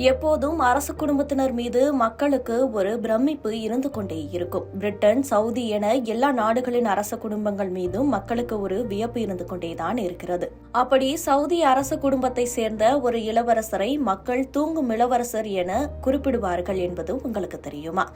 எப்போதும் அரச குடும்பத்தினர் மீது மக்களுக்கு ஒரு பிரமிப்பு இருந்து கொண்டே இருக்கும். பிரிட்டன், சவுதி என எல்லா நாடுகளின் அரச குடும்பங்கள் மீதும் மக்களுக்கு ஒரு வியப்பு இருந்து கொண்டேதான் இருக்கிறது. அப்படி சவுதி அரச குடும்பத்தை சேர்ந்த ஒரு இளவரசரை மக்கள் தூங்கும் இளவரசர் என குறிப்பிடுவார்கள் என்பது உங்களுக்கு தெரியுமா?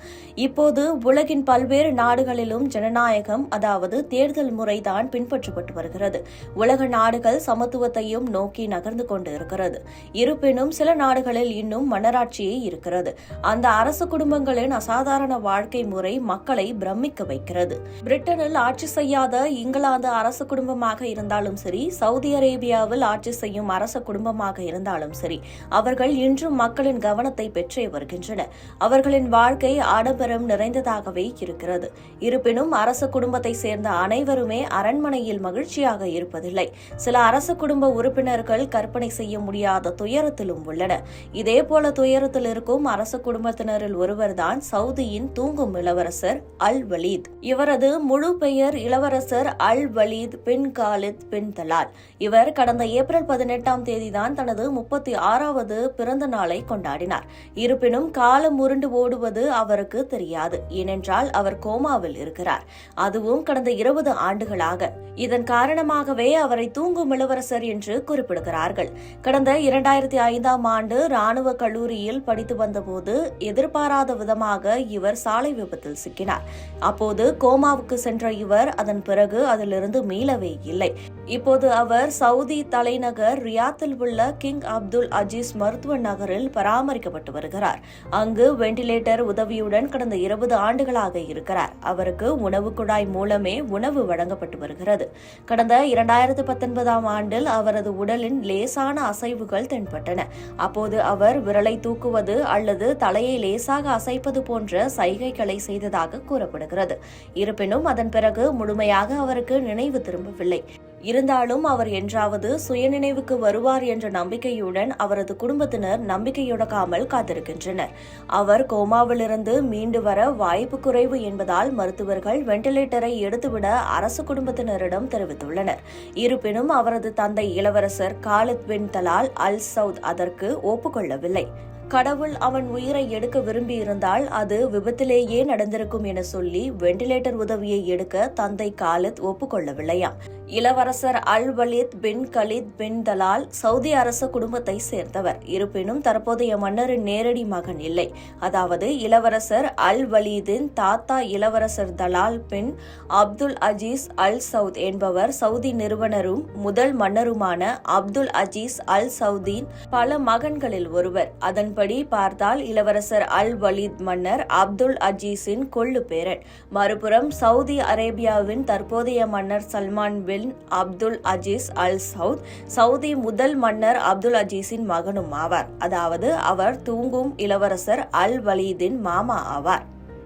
இப்போது உலகின் பல்வேறு நாடுகளிலும் ஜனநாயகம், அதாவது தேர்தல் முறைதான் பின்பற்றப்பட்டு வருகிறது. உலக நாடுகள் சமத்துவத்தையும் நோக்கி நகர்ந்து கொண்டு இருக்கிறது. இருப்பினும் சில நாடுகளில் இன்னும் மன்னராட்சியே இருக்கிறது. அந்த அரச குடும்பங்களின் அசாதாரண வாழ்க்கை முறை மக்களை பிரமிக்க வைக்கிறது. பிரிட்டனில் ஆட்சி செய்யாத இங்கிலாந்து அரச குடும்பமாக இருந்தாலும் சரி, சவுதி அரேபியாவில் ஆட்சி செய்யும் அரச குடும்பமாக இருந்தாலும் சரி, அவர்கள் இன்றும் மக்களின் கவனத்தை பெற்றே வருகின்றனர். அவர்களின் வாழ்க்கை ஆடம்பரம் நிறைந்ததாகவே இருக்கிறது. இருப்பினும் அரச குடும்பத்தை சேர்ந்த அனைவருமே அரண்மனையில் மகிழ்ச்சியாக இருப்பதில்லை. சில அரச குடும்ப உறுப்பினர்கள் கற்பனை செய்ய முடியாத துயரத்திலும் உள்ளனர். இதேபோல துயரத்தில் இருக்கும் அரச குடும்பத்தினரில் ஒருவர்தான் சவுதியின் தூங்கும் இளவரசர் அல் வலீத். இவரது முழு பெயர் இளவரசர் அல் வலீத் பின் காலித் பின் தலால். இவர் கடந்த ஏப்ரல் 18ஆம் தேதிதான் தனது 36வது பிறந்த நாளை கொண்டாடினார். இருப்பினும் காலம் உருண்டு ஓடுவது அவருக்கு தெரியாது. ஏனென்றால் அவர் கோமாவில் இருக்கிறார், அதுவும் கடந்த 20 ஆண்டுகளாக. இதன் காரணமாகவே அவரை தூங்கும் இளவரசர் என்று குறிப்பிடுகிறார்கள். கடந்த 2005ஆம் ஆண்டு ராணுவ கல்லூரியில் படித்து வந்தபோது எதிர்பாராத விதமாக இவர் சாலை விபத்தில் சிக்கினார். அப்போது கோமாவுக்கு சென்ற இவர் அதன் பிறகு அதிலிருந்து மீளவே இல்லை. இப்போது அவர் சவுதி தலைநகர் ரியாத்தில் உள்ள கிங் அப்துல் அஜீஸ் மருத்துவ நகரில் பராமரிக்கப்பட்டு வருகிறார். அங்கு வெண்டிலேட்டர் உதவியுடன் கடந்த 20 ஆண்டுகளாக இருக்கிறார். அவருக்கு உணவு குழாய் மூலமே உணவு வழங்கப்பட்டு வருகிறது. கடந்த 2019ஆம் ஆண்டில் அவரது உடலின் லேசான அசைவுகள் தென்பட்டன. அப்போது அவர் விரலை தூக்குவது அல்லது தலையை லேசாக அசைப்பது போன்ற சைகைகளை செய்ததாக கூறப்படுகிறது. இருப்பினும் அதன் பிறகு முழுமையாக அவருக்கு நினைவு திரும்பவில்லை. இருந்தாலும் அவர் என்றாவது சுயநினைவுக்கு வருவார் என்ற நம்பிக்கையுடன் அவரது குடும்பத்தினர் நம்பிக்கையுடக்காமல் காத்திருக்கின்றனர். அவர் கோமாவிலிருந்து மீண்டு வர வாய்ப்பு குறைவு என்பதால் மருத்துவர்கள் வெண்டிலேட்டரை எடுத்துவிட அரசு குடும்பத்தினரிடம் தெரிவித்துள்ளனர். இருப்பினும் அவரது தந்தை இளவரசர் Khalid bin Dalal Al Saud அதற்கு ஒப்புக்கொள்ளவில்லை. கடவுள் அவன் உயிரை எடுக்க விரும்பியிருந்தால் அது விபத்திலேயே நடந்திருக்கும் என சொல்லி வெண்டிலேட்டர் உதவியை எடுக்க தந்தை காலித் ஒப்புக்கொள்ளவில்லையாம். இளவரசர் அல் வலீத் பின் கலீத் பின் தலால் சவுதி அரச குடும்பத்தை சேர்ந்தவர். இருப்பினும் தற்போதைய மன்னரின் நேரடி மகன் இல்லை. அதாவது இளவரசர் அல் வலீதின் தாத்தா இளவரசர் தலால் பின் அப்துல் அஜீஸ் அல் சவுத் என்பவர் சவுதி நிறுவனரும் முதல் மன்னருமான அப்துல் அஜீஸ் அல் சவுதின் பல மகன்களில் ஒருவர். அதன்படி பார்த்தால் இளவரசர் அல் வலீத் மன்னர் அப்துல் அஜீஸின் கொள்ளு பேரன். மறுபுறம் சவுதி அரேபியாவின் தற்போதைய மன்னர் சல்மான் பின் Abdul Aziz Al Saud Saudi முதல் மன்னர் அப்துல் அஜீஸின் மகனும் ஆவார். அதாவது அவர் தூங்கும் இளவரசர் அல் வலீதின் மாமா ஆவார்.